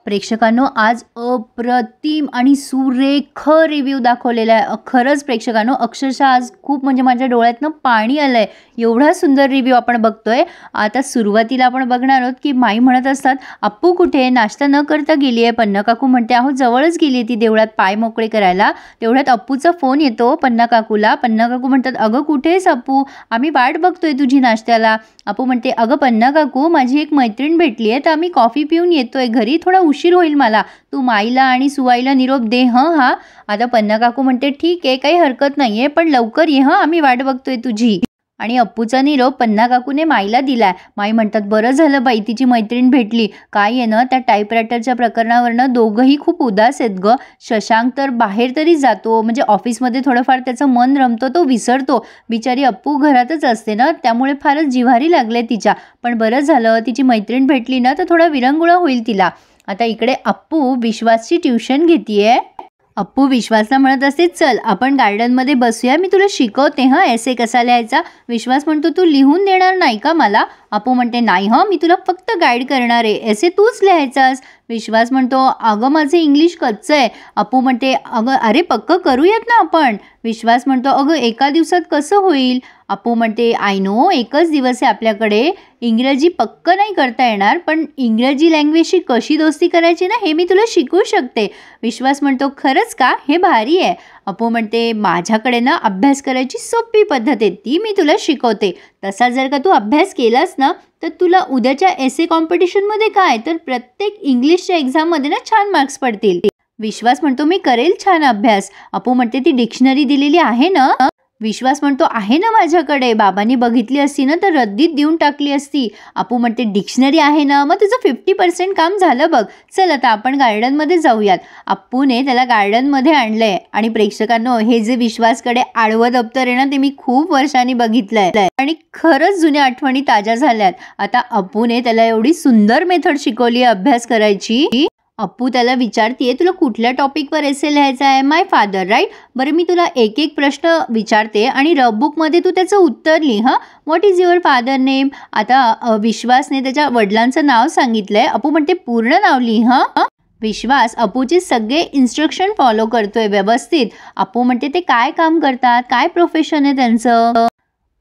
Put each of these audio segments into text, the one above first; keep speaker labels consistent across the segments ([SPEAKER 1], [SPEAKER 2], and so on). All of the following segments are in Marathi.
[SPEAKER 1] प्रेक्षकांनो, आज अप्रतिम आणि सुरेख रिव्ह्यू दाखवलेला आहे. खरंच प्रेक्षकांनो, अक्षरशः आज खूप म्हणजे माझ्या डोळ्यातनं पाणी आलं आहे. एवढा सुंदर रिव्ह्यू आपण बघतोय. आता सुरुवातीला आपण बघणार आहोत की माई म्हणत असतात, अप्पू कुठे? नाश्ता न करता गेली आहे. पन्ना काकू म्हणते, अहो जवळच गेली ती देवळात पाय मोकळे करायला. तेवढ्यात अप्पूचा फोन येतो पन्ना काकूला. पन्ना काकू म्हणतात, अगं कुठेस अप्पू? आम्ही वाट बघतोय तुझी नाश्त्याला. अप्पू म्हणते, अगं पन्ना काकू, माझी एक मैत्रीण भेटली आहे, तर आम्ही कॉफी पिऊन येतोय घरी, थोडा उशीर होईल मला. तू माईला आणि सुवाईला निरोप दे हं. हा आता पन्ना काकू म्हणते, ठीक आहे, काही हरकत नाही आहे, पण लवकर ये हं, आम्ही वाट बघतोय तुझी. आणि अप्पूचा निरोप पन्ना काकूने माईला दिलाय. माई म्हणतात, बरं झालं बाई, तिची मैत्रीण भेटली. काय आहे ना, त्या टाईपरायटरच्या प्रकरणावरनं दोघंही खूप उदास आहेत ग. शशांक तर बाहेर तरी जातो, म्हणजे ऑफिसमध्ये थोडंफार त्याचं मन रमतो, तो विसरतो. बिचारी अप्पू घरातच असते ना, त्यामुळे फारच जिव्हारी लागले तिच्या. पण बरं झालं तिची मैत्रीण भेटली ना, तर थोडा विरंगुळा होईल तिला. आता इकडे अप्पू विश्वासची ट्युशन घेतीये. अप्पू विश्वासला म्हणत असते, चल आपण गार्डनमध्ये बसूया, मी तुला शिकवते हं एसे कसा लिहायचा. विश्वास म्हणतो, तू लिहून देणार नाही का मला? अप्पू म्हणते, नाही हं, मी तुला फक्त गाईड करणार आहे, एसे तूच लिहायचास. विश्वास म्हणतो, अगं माझं इंग्लिश कच्चं आहे. अप्पू म्हणते, अगं अरे पक्कं करूयात ना आपण. विश्वास म्हणतो, अगं एका दिवसात कसं होईल? अप्पू म्हणते, आय नो, एकच दिवस आहे आपल्याकडे, इंग्रजी पक्कं नाही करता येणार, पण इंग्रजी लँग्वेजशी कशी दोस्ती करायची ना, हे मी तुला शिकवू शकते. विश्वास म्हणतो, खरंच का? हे भारी आहे. अप्पू म्हणते, माझ्याकडे ना अभ्यास करायची सोपी पद्धत आहे, ती मी तुला शिकवते. तसा जर का तू अभ्यास केलास ना, तर तुला उद्याच्या एसे कॉम्पिटिशनमध्ये काय, तर प्रत्येक इंग्लिशच्या एक्झाममध्ये ना छान मार्क्स पडतील. विश्वास म्हणतो, मी करेल छान अभ्यास. अप्पू म्हणते, ती डिक्शनरी दिलेली आहे ना? विश्वास म्हणतो, आहे ना माझ्याकडे, बाबांनी बघितली असती ना तर रद्दीत देऊन टाकली असती. अप्पू म्हणते, डिक्शनरी आहे ना, मग तुझं 50% काम झालं बघ. चल आता आपण गार्डनमध्ये जाऊयात. अप्पूने त्याला गार्डनमध्ये आणलंय. आणि प्रेक्षकांनो, हे जे विश्वासकडे आडवं दप्तर आहे ना, ते मी खूप वर्षांनी बघितलंय आणि खरंच जुन्या आठवणी ताज्या झाल्यात. आता अप्पूने त्याला एवढी सुंदर मेथड शिकवली आहे अभ्यास करायची. अप्पू त्याला विचारतीये, तुला कुठल्या टॉपिकवर एसे लिहायचा आहे? माय फादर, राईट? बरं, मी तुला एक एक प्रश्न विचारते आणि रफ बुकमध्ये तू त्याचं उत्तर लिह. हां, what is your father name? आता विश्वासने त्याच्या वडिलांचं नाव सांगितलंय. अप्पू म्हणते, पूर्ण नाव लिह. विश्वास अप्पूचे सगळे इन्स्ट्रक्शन फॉलो करतोय व्यवस्थित. अप्पू म्हणते, ते काय काम करतात, काय प्रोफेशन आहे त्यांचं?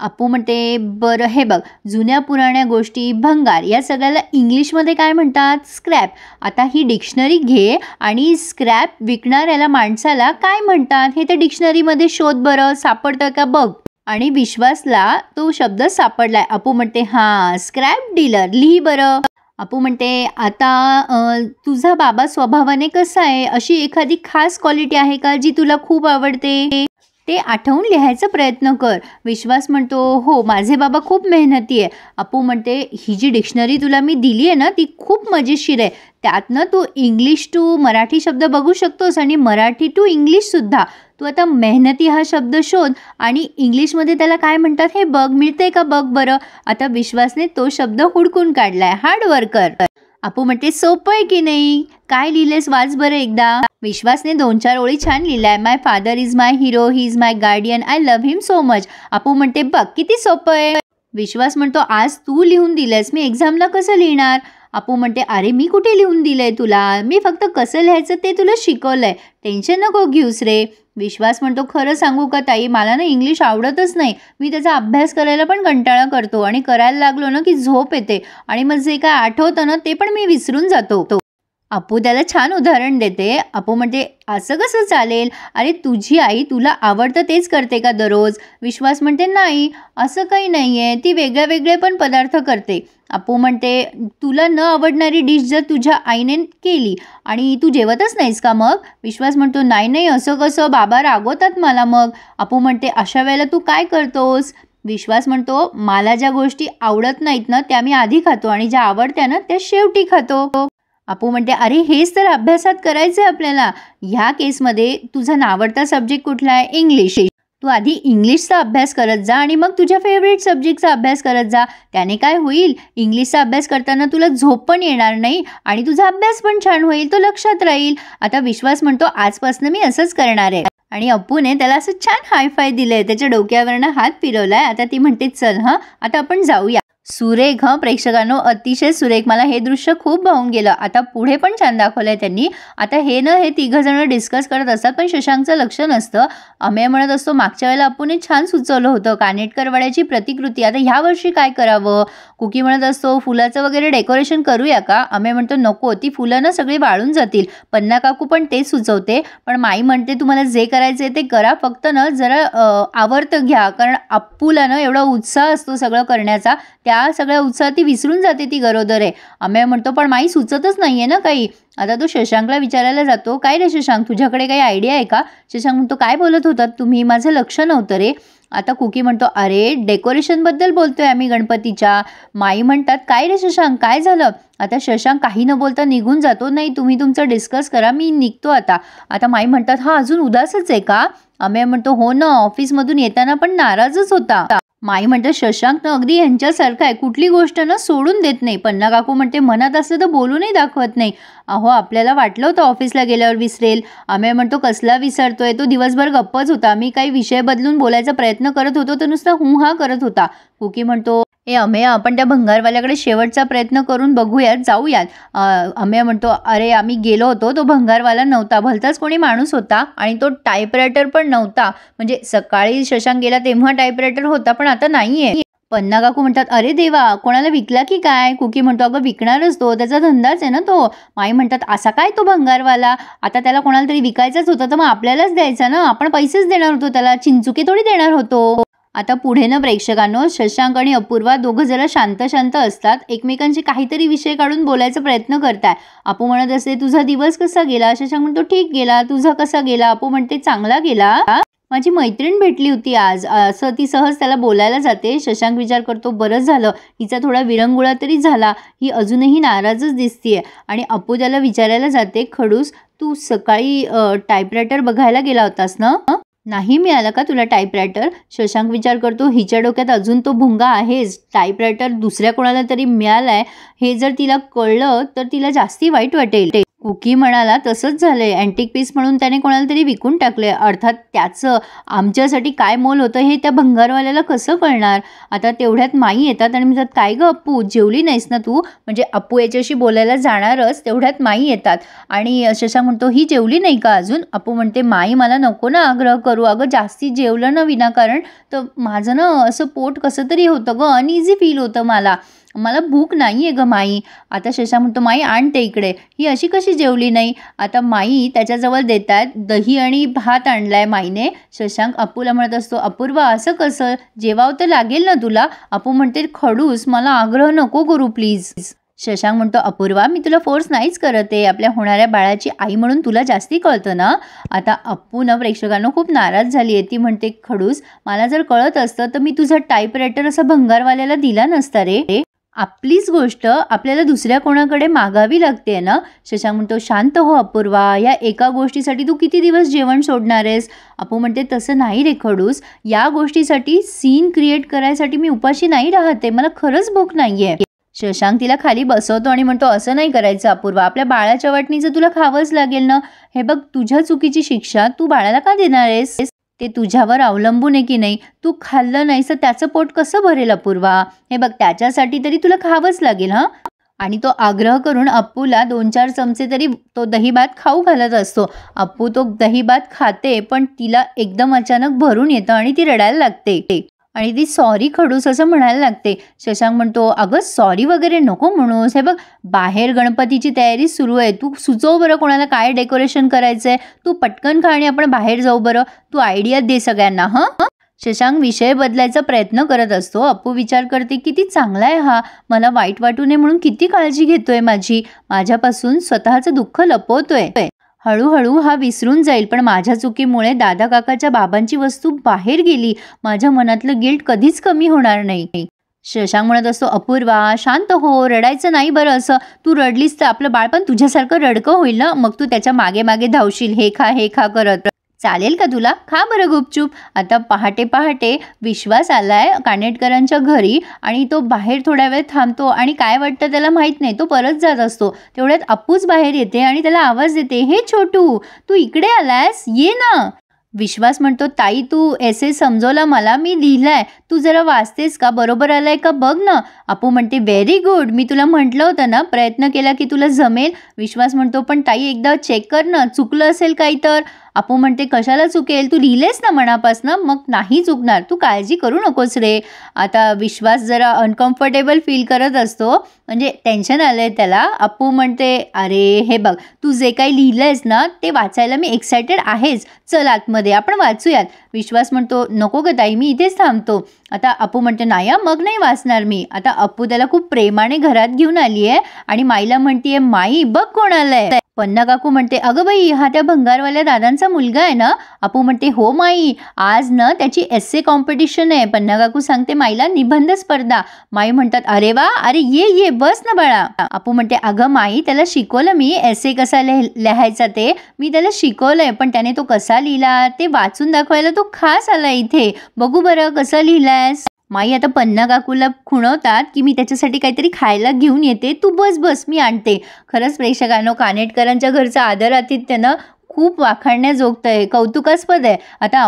[SPEAKER 1] अप्पू म्हणते, बरं हे बघ, जुन्या पुराण्या गोष्टी, भंगार, या सगळ्याला इंग्लिशमध्ये काय म्हणतात? स्क्रॅप. आता ही डिक्शनरी घे आणि स्क्रॅप विकणाऱ्याला माणसाला काय म्हणतात हे त्या डिक्शनरीमध्ये शोध बरं, सापडतं का बघ. आणि विश्वासला तो शब्द सापडलाय. अप्पू म्हणते, हां, स्क्रॅप डीलर, लिही बरं. अप्पू म्हणते, आता तुझा बाबा स्वभावाने कसा आहे? अशी एखादी खास क्वालिटी आहे का जी तुला खूप आवडते? ते आठवून लिहायचा प्रयत्न कर. विश्वास म्हणतो, हो, माझे बाबा खूप मेहनती आहे. अप्पू म्हणते, ही जी डिक्शनरी तुला मी दिली आहे ना, ती खूप मजेशीर आहे. त्यातनं तू इंग्लिश टू मराठी शब्द बघू शकतोस आणि मराठी टू इंग्लिशसुद्धा. तू आता मेहनती हा शब्द शोध आणि इंग्लिशमध्ये त्याला काय म्हणतात हे बघ, मिळते का बघ बरं. आता विश्वासने तो शब्द हुडकून काढलाय, हार्ड वर्कर. अप्पू म्हणते, सोपं आहे की नाही? काय लिहिलेस, वाच बरं एकदा. विश्वासने 2-4 ओळी छान लिहिलाय. My father is my hero, he is my guardian, I love him so much. Appu म्हणते, बघ किती सोपं आहे. विश्वास म्हणतो, आज तू लिहून दिलंस, मी एक्झामला कसं लिहिणार? अप्पू म्हणते, अरे मी कुठे लिहून दिलंय तुला, मी फक्त कसं लिहायचं ते तुला शिकवलंय, टेन्शन नको घेऊस रे. विश्वास म्हणतो, खरं सांगू का ताई, मला ना इंग्लिश आवडतच नाही. मी त्याचा अभ्यास करायला पण कंटाळा करतो आणि करायला लागलो ना की झोप येते आणि मग जे काय आठवतं ना ते पण मी विसरून जातो. अप्पू त्याला छान उदाहरण देते. अप्पू म्हणते, असं कसं चालेल? अरे तुझी आई तुला आवडतं तेच करते का दररोज? विश्वास म्हणते, नाही, असं काही नाही आहे, ती वेगळे वेगळे पण पदार्थ करते. अप्पू म्हणते, तुला न आवडणारी डिश जर तुझ्या आईने केली आणि तू जेवतच नाहीस का मग? विश्वास म्हणतो, नाही नाही, असं कसं, बाबा रागवतात मला मग. अप्पू म्हणते, अशा वेळेला तू काय करतोस? विश्वास म्हणतो, मला ज्या गोष्टी आवडत नाहीत ना त्या मी आधी खातो आणि ज्या आवडत्या ना त्या शेवटी खातो. अप्पू म्हणते, अरे हेच तर अभ्यासात करायचं आहे आपल्याला. ह्या केसमध्ये तुझा नावडता सब्जेक्ट कुठला आहे? इंग्लिश. तू आधी इंग्लिशचा अभ्यास करत जा आणि मग तुझ्या फेवरेट सब्जेक्टचा अभ्यास करत जा. त्याने काय होईल, इंग्लिशचा अभ्यास करताना तुला झोप पण येणार नाही आणि तुझा अभ्यास पण छान होईल, तो लक्षात राहील. आता विश्वास म्हणतो, आजपासून मी असंच करणार आहे. आणि अप्पूने त्याला असं छान हायफाय दिलंय, त्याच्या डोक्यावरनं हात फिरवलाय. आता ती म्हणते, चल हां, आता आपण जाऊया. सुरेख हं प्रेक्षकांनो, अतिशय सुरेख. मला हे दृश्य खूप भावून गेलं. आता पुढे पण छान दाखवलंय त्यांनी. आता हे तिघं जण डिस्कस करत असतात, पण शशांकचं लक्ष नसतं. अमेय म्हणत असतो, मागच्या वेळेला अपूने छान सुचवलं होतं कानेटकर वाड्याची प्रतिकृती, आता ह्या वर्षी काय करावं. कुकी म्हणत असतो, फुलाचं वगैरे डेकोरेशन करूया का. अमेय म्हणतो, नको, ती फुलं ना सगळी वाळून जातील. पन्ना काकू पण तेच सुचवते, पण माई म्हणते तुम्हाला जे करायचे ते करा, फक्त ना जरा आवर्त घ्या, कारण अप्पूला ना एवढा उत्साह असतो सगळं करण्याचा, त्या सगळ्या उत्साहात ती विसरून जाते, ती गरोदर आहे. अमेय म्हणतो, पण माई सुचतच नाहीये ना काही. आता तो शशांकला विचारायला जातो, काय रे शशांक, तुझ्याकडे काही आयडिया आहे का. शशांक म्हणतो, काय बोलत होतात तुम्ही, माझं लक्ष नव्हतं रे. आता कुकी म्हणतो, अरे डेकोरेशनबद्दल बोलतोय आम्ही गणपतीच्या. माई म्हणतात, काय रे शशांक, काय झालं. आता शशांक काही न बोलता निघून जातो. नाही, तुम्ही तुमचं डिस्कस करा, मी निघतो आता. आता माई म्हणतात, हा अजून उदासच आहे का. अमेय म्हणतो, हो ना, ऑफिसमधून येताना पण नाराजच होता. माई म्हणते, शशांक ना अगदी यांच्यासारखं आहे, कुठली गोष्ट ना सोडून देत नाही. पन्ना काकू म्हणते, मनात असलं तर बोलूनही दाखवत नाही. अहो, आपल्याला वाटलं होतं ऑफिसला गेल्यावर विसरेल. अमेय म्हणतो, कसला विसरतोय, तो दिवसभर गप्पच होता. मी काही विषय बदलून बोलायचा प्रयत्न करत होतो तर नुसता हा करत होता. कुकी म्हणतो, अमेय, आपण त्या भंगारवाल्याकडे शेवटचा प्रयत्न करून बघूयात, जाऊयात. अमेय म्हणतो, अरे आम्ही गेलो होतो, तो भंगारवाला नव्हता, भलताच कोणी माणूस होता आणि तो टाईपरायटर पण नव्हता. म्हणजे सकाळी शशांक गेला तेव्हा टाईपरायटर होता, पण आता नाहीये. पन्ना काकू म्हणतात, अरे देवा, कोणाला विकला की काय. कुकी म्हणतो, अगं विकणारच तो, त्याचा धंदाच आहे ना तो. माई म्हणतात, असा काय तो भंगारवाला, आता त्याला कोणाला तरी विकायचाच होता तर मग आपल्यालाच द्यायचा ना, आपण पैसेच देणार होतो त्याला, चिंचुके थोडी देणार होतो. आता पुढे ना प्रेक्षकांनो, शशांक आणि अपूर्वा दोघं जरा शांत शांत असतात, एकमेकांचे काहीतरी विषय काढून बोलायचा प्रयत्न करताय. अपू म्हणत असते, तुझा दिवस कसा गेला. शशांक म्हणतो, ठीक गेला. तुझा कसा गेला. अपू म्हणते, चांगला गेला. माझी मैत्रीण भेटली होती आज, असं ती सहज त्याला बोलायला जाते. शशांक विचार करतो, बरंच झालं, हिचा थोडा विरंगुळा तरी झाला, ही अजूनही नाराजच दिसतीये. आणि अपू त्याला विचारायला जाते, खडूस, तू सकाळी टाईपरायटर बघायला गेला होतास ना. नाही मिळाला का तुला टाईपरायटर. शशांक विचार करतो, हिच्या डोक्यात अजून तो भुंगा आहेच, टाईपरायटर दुसऱ्या कोणाला तरी मिळालाय हे जर तिला कळलं तर तिला जास्ती वाईट वाटेल. कुकी म्हणाला, तसंच झालंय, अँटिक पीस म्हणून त्याने कोणाला तरी विकून टाकले. अर्थात त्याचं आमच्यासाठी काय मोल होतं हे त्या भंगारवाल्याला कसं कळणार. आता तेवढ्यात माई येतात आणि म्हणतात, काय गं अप्पू, जेवली नाहीस ना तू. म्हणजे अप्पू याच्याशी बोलायला जाणारच तेवढ्यात माई येतात आणि शशांक म्हणतो, ही जेवली नाही का अजून. अप्पू म्हणते, माई मला नको ना आग्रह करू, अगं जास्ती जेवलं ना विनाकारण तर माझं ना असं पोट कसं तरी होतं गं, अनइझी फील होतं मला भूक नाही आहे गं माई. आता शशांक म्हणतो, माई आणते इकडे, ही अशी कशी जेवली नाही. आता माई त्याच्याजवळ देतात, दही आणि भात आणलाय माईने. शशांक अपूला म्हणत असतो, अपूर्वा असं कसं, जेवावं तर लागेल ना तुला. अपू म्हणते, खडूस, मला आग्रह नको करू प्लीज. शशांक म्हणतो, अपूर्वा, मी तुला फोर्स नाहीच करत आहे, आपल्या होणाऱ्या बाळाची आई म्हणून तुला जास्ती कळतं ना. आता अप्पू ना प्रेक्षकांना खूप नाराज झाली आहे. ती म्हणते, खडूस, मला जर कळत असतं तर मी तुझा टाईपरायटर असा भंगारवाल्याला दिला नसता रे. आपलीच गोष्ट आपल्याला दुसऱ्या कोणाकडे मागावी लागते ना. शशांक म्हणतो, शांत हो अपूर्वा, या एका गोष्टीसाठी तू किती दिवस जेवण सोडणार आहेस. अपू म्हणते, तसं नाही रे खडूस, या गोष्टीसाठी सीन क्रिएट करायसाठी मी उपाशी नाही राहते, मला खरंच भूक नाहीये. शशांक तिला खाली बसवतो आणि म्हणतो, असं नाही करायचं अपूर्वा, आपल्या बाळाच्या वाटणीचं तुला खावंच लागेल ना. हे बघ, तुझ्या चुकीची शिक्षा तू बाळाला का देणार आहेस, ते तुझ्यावर अवलंबून आहे की नाही. तू खाल्लं नाहीस तर त्याचं पोट कसं भरेल अपूर्वा. हे बघ, त्याच्यासाठी तरी तुला खावंच लागेल हां. आणि तो आग्रह करून अप्पूला 2-4 चमचे तरी तो दहीभात खाऊ घालत असतो. अप्पू तो दहीभात खाते, पण तिला एकदम अचानक भरून येतं आणि ती रडायला लागते आणि ती सॉरी खडूस असं म्हणायला लागते. शशांक म्हणतो, अगं सॉरी वगैरे नको म्हणूस, हे बघ बाहेर गणपतीची तयारी सुरू आहे, तू सुचव बरं कोणाला काय डेकोरेशन करायचं आहे, तू पटकन खा आणि आपण बाहेर जाऊ बरं, तू आयडिया दे सगळ्यांना हां. शशांक विषय बदलायचा प्रयत्न करत असतो. अप्पू विचार करते, किती चांगला आहे हा, मला वाईट वाटू नये म्हणून किती काळजी घेतोय माझी, माझ्यापासून स्वतःचं दुःख लपवतोय. हळूहळू हा विसरून जाईल, पण माझ्या चुकीमुळे दादा काकाच्या बाबांची वस्तू बाहेर गेली, माझ्या मनातलं गिल्ट कधीच कमी होणार नाही. शशांक म्हणत असतो, अपूर्वा शांत हो, रडायचं नाही बरं, असं तू रडलीस तर आपलं बाळ पण तुझ्यासारखं रडकं होईल ना, मग तू त्याच्या मागे मागे धावशील, हे खा करत. चालेल का तुला, खा बरं गुपचूप. आता पहाटे पहाटे विश्वास आलाय कानेटकरांच्या घरी आणि तो बाहेर थोड्या वेळ थांबतो आणि काय वाटतं त्याला माहीत नाही, तो परत जात असतो. तेवढ्यात अप्पूच बाहेर येते आणि त्याला आवाज देते, हे छोटू, तू इकडे आलायस, ये ना. विश्वास म्हणतो, ताई तू एसे समजवला मला, मी लिहिलाय, तू जरा वाचतेस का, बरोबर आलाय का बघ ना. अपू म्हणते, व्हेरी गुड, मी तुला म्हटलं होतं ना, प्रयत्न केला की तुला जमेल. विश्वास म्हणतो, पण ताई एकदा चेक कर ना, चुकलं असेल काही तर. अपू म्हणते, कशाला चुकेल, तू लिहिलेस ना मनापासनं, मग नाही चुकणार, तू काळजी करू नकोस रे. आता विश्वास जरा अनकम्फर्टेबल फील करत असतो, म्हणजे टेन्शन आलंय त्याला. अपू म्हणते, अरे हे बघ, तू जे काही लिहिलंयस ना ते वाचायला मी एक्सायटेड आहेच, चल आतमध्ये आपण वाचूयात. विश्वास म्हणतो, नको ग ताई, मी इथेच थांबतो. आता अपू म्हणते, नाही मग नाही वाचणार मी. आता अपू त्याला खूप प्रेमाने घरात घेऊन आली आहे आणि माईला म्हणतीये, माई बघ कोण आलंय. पन्ना काकू म्हणते, अगं बाई, हा त्या भंगारवाल्या दादांचा मुलगा आहे ना. अपू म्हणते, हो माई, आज ना त्याची एस्से कॉम्पिटिशन आहे. पन्ना काकू सांगते माईला, निबंध स्पर्धा. माई म्हणतात, अरे वा, अरे ये बस ना बाळा. अपू म्हणते, अगं माई, त्याला शिकवलं मी एस्से कसा लिहायचा ते, मी त्याला शिकवलंय, पण त्याने तो कसा लिहिला ते वाचून दाखवायला तो खास आला इथे, बघू बरं कसं लिहिलायस. माई आता पन्ना काकूला खुणवतात की मी त्याच्यासाठी काहीतरी खायला घेऊन येते, तू बस मी आणते. खरंच प्रेक्षकांनो, कानेटकरांच्या घरचं आदर आतिथ्य ना खूप वाखाणण्याजोगतं आहे, कौतुकास्पद आहे. आता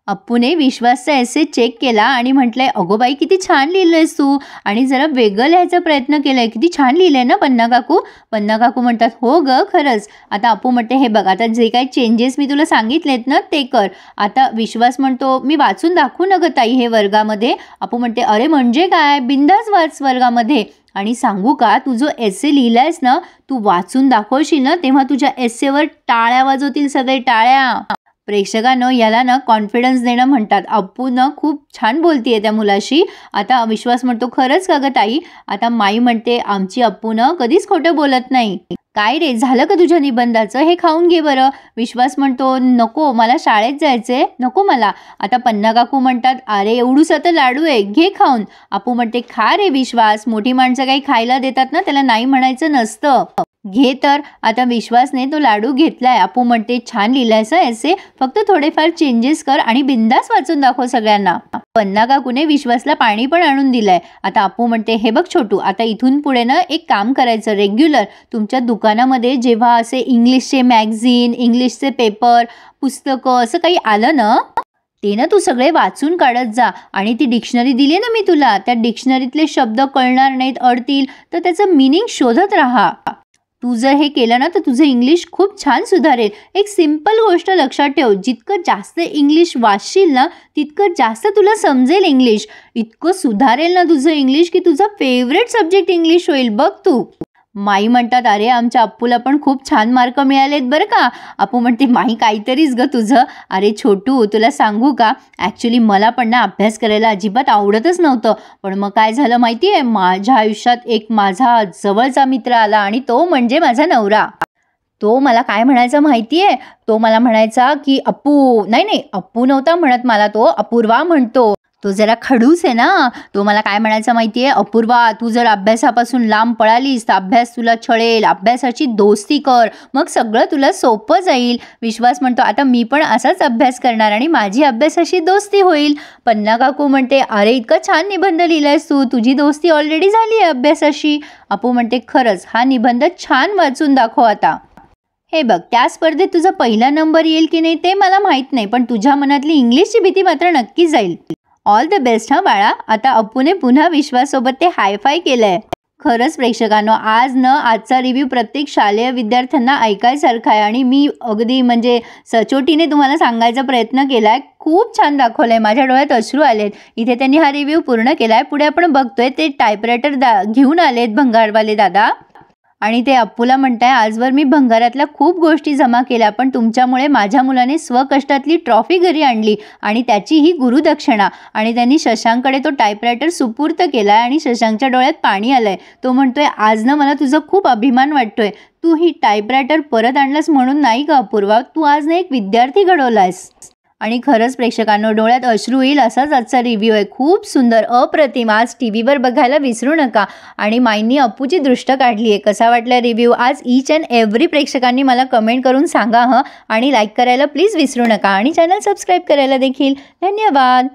[SPEAKER 1] अप्पूने विश्वासचा एसे चेक केला आणि म्हटलंय, अगो बाई किती छान लिहिलंयस तू, आणि जरा वेगळं लिहायचा प्रयत्न केलाय, किती छान लिहिलंय ना पन्ना काकू. पन्ना काकू म्हणतात, हो ग खरंच. आता अप्पू म्हणते, हे बघ, आता जे काही चेंजेस मी तुला सांगितलेत ना ते कर. आता विश्वास म्हणतो, मी वाचून दाखवू न ग ताई हे वर्गामध्ये. अप्पू म्हणते, अरे म्हणजे काय, बिंदास वाच वर्गामध्ये. आणि सांगू का, तू जो एस्से लिहिलायस ना, तू वाचून दाखवशील ना, तेव्हा तुझ्या एस्सेवर टाळ्या वाजवतील सगळे, टाळ्या. प्रेक्षकांनो, याला ना कॉन्फिडन्स देणं म्हणतात. अप्पू ना खूप छान बोलतीये त्या मुलाशी. आता विश्वास म्हणतो, खरंच का ग ताई. आता माई म्हणते, आमची अप्पू ना कधीच खोटं बोलत नाही. काय रे, झालं का तुझ्या निबंधाचं, हे खाऊन घे बरं. विश्वास म्हणतो, नको, मला शाळेत जायचंय, नको मला. आता पन्ना काकू म्हणतात, अरे एवढूसा तर लाडू आहे, घे खाऊन. अप्पू म्हणते, खा रे विश्वास, मोठी माणसं काही खायला देतात ना, त्याला नाही म्हणायचं नसतं, घे तर. आता विश्वासने तो लाडू घेतलाय. अप्पू म्हणते, छान लिहिलायस एसे, फक्त थोडेफार चेंजेस कर आणि बिंदास वाचून दाखव सगळ्यांना. पन्ना काकूने विश्वासला पाणी पण आणून दिलंय. आता अप्पू म्हणते, हे बघ छोटू, आता इथून पुढे ना एक काम करायचं, रेग्युलर तुमच्या दुकानामध्ये जेव्हा असे इंग्लिशचे मॅगझिन, इंग्लिशचे पेपर, पुस्तकं असं काही आलं ना, ते ना तू सगळे वाचून काढत जा. आणि ती डिक्शनरी दिली ना मी तुला, त्या डिक्शनरीतले शब्द कळणार नाहीत, अडतील, तर त्याचं मिनिंग शोधत राहा. तू जर हे केलं ना तर तुझं इंग्लिश खूप छान सुधारेल. एक सिंपल गोष्ट लक्षात ठेव, जितकं जास्त इंग्लिश वाचशील ना तितकं जास्त तुला समजेल इंग्लिश. इतकं सुधारेल ना तुझं इंग्लिश की तुझा फेवरेट सब्जेक्ट इंग्लिश होईल बघ तू. माई म्हणतात, अरे आमच्या अप्पूला पण खूप छान मार्क मिळालेत बरं का. अप्पू म्हणते, माई काहीतरीच ग तुझं. अरे छोटू, तुला सांगू का, ॲक्च्युली मला पण ना अभ्यास करायला अजिबात आवडतच नव्हतं, पण मग काय झालं माहिती आहे, माझ्या आयुष्यात एक माझा जवळचा मित्र आला आणि तो म्हणजे माझा नवरा. तो मला काय म्हणायचा माहिती आहे, तो मला म्हणायचा की अप्पू, नाही अप्पू नव्हता म्हणत मला, तो अपूर्वा म्हणतो. तो जरा खडूस आहे ना. तो मला काय म्हणायचं माहिती आहे, अपूर्वा, तू जर अभ्यासापासून लांब पळालीस तर अभ्यास तुला छळेल, अभ्यासाची दोस्ती कर, मग सगळं तुला सोपं जाईल. विश्वास म्हणतो, आता मी पण असाच अभ्यास करणार आणि माझी अभ्यासाशी दोस्ती होईल. पन्ना काकू म्हणते, अरे इतका छान निबंध लिहिलायस तू, तुझी दोस्ती ऑलरेडी झाली आहे अभ्यासाशी. अप्पू म्हणते, खरंच हा निबंध छान वाचून दाखव आता. हे बघ, त्या स्पर्धेत तुझा पहिला नंबर येईल की नाही ते मला माहीत नाही, पण तुझ्या मनातली इंग्लिशची भीती मात्र नक्की जाईल. ऑल द बेस्ट हा बाळा. आता अप्पूने पुन्हा विश्वाससोबत ते हायफाय केलंय. खरंच प्रेक्षकांनो, आजचा रिव्ह्यू प्रत्येक शालेय विद्यार्थ्यांना ऐकायसारखा आहे आणि मी अगदी म्हणजे सचोटीने तुम्हाला सांगायचा प्रयत्न केलाय. खूप छान दाखवलंय, माझ्या डोळ्यात अश्रू आलेत. इथे त्यांनी हा रिव्ह्यू पूर्ण केलाय. पुढे आपण बघतोय ते टायपरायटर घेऊन आलेत भंगारवाले दादा, आणि ते अप्पूला म्हणताय, आजवर मी भंगारातल्या खूप गोष्टी जमा केल्या, पण तुमच्यामुळे माझ्या मुलाने स्वकष्टातली ट्रॉफी घरी आणली आणि त्याची ही गुरुदक्षिणा. आणि त्यांनी शशांककडे तो टायपरायटर सुपूर्त केला आहे आणि शशांकच्या डोळ्यात पाणी आलंय. तो म्हणतोय, आज ना मला तुझा खूप अभिमान वाटतोय. तू ही टायपरायटर परत आणलंस म्हणून नाही का अपूर्वा, तू आज ना एक विद्यार्थी घडवलायस. आणि खरंच प्रेक्षकांनो, डोळ्यात अश्रू येईल असाच आजचा रिव्ह्यू आहे. खूप सुंदर, अप्रतिम. आज टीव्हीवर बघायला विसरू नका. आणि माईंनी अप्पूची दृष्ट काढली आहे. कसा वाटला रिव्ह्यू आज ईच अँड एव्हरी प्रेक्षकांनी मला कमेंट करून सांगा आणि लाईक करायला प्लीज विसरू नका आणि चॅनल सबस्क्राईब करायला देखील. धन्यवाद.